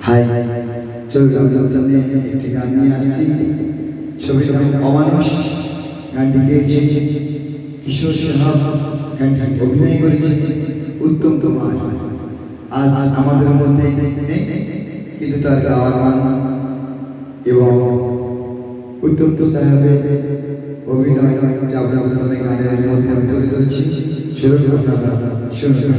High, চলুন আপনার সামনে একটি গান নিয়ে আসছি। ছবির নাম অমানুষ। গানটি গেয়েছে কিশোর সাহাব, গানটি অভিনয় করেছে উত্তম কুমার। আজ আমাদের মধ্যে নেই, কিন্তু তার গাওয়া গান এবং উত্তম সাহেবের অভিনয় যা আপনাদের সামনে গানের মধ্যে আমি তুলে ধরছি। চলুন আপনারা শুনুন।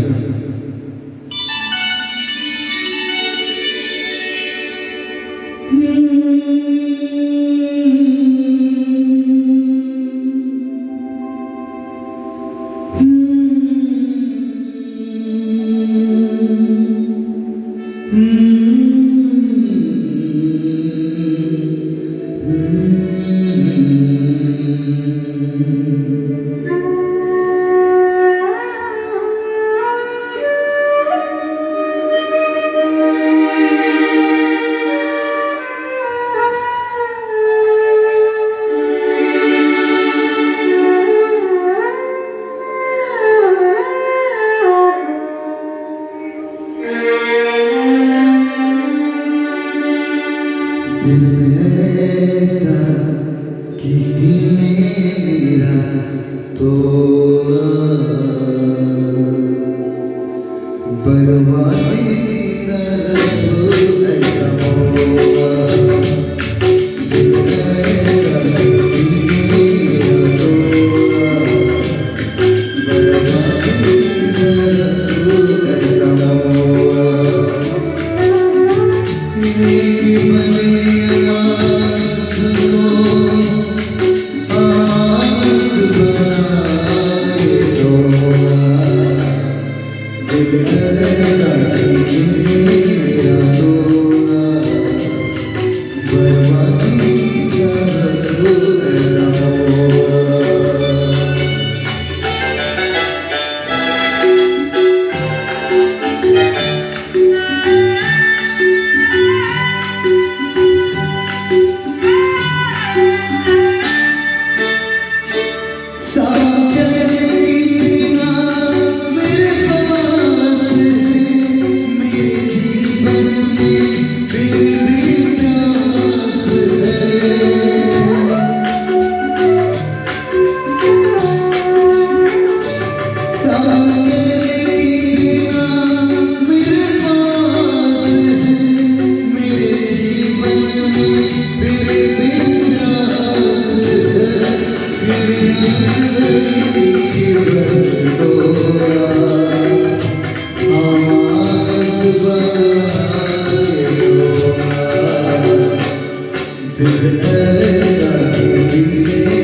दिल ऐसा किसी ने मेरा तोड़ा, बर्बादी की तरफ ऐसा होगा। दिल ऐसा किसी ने मेरा तोड़ा, बर्बादी की तरफ ऐसा होगा। दिल ऐसा किसी ने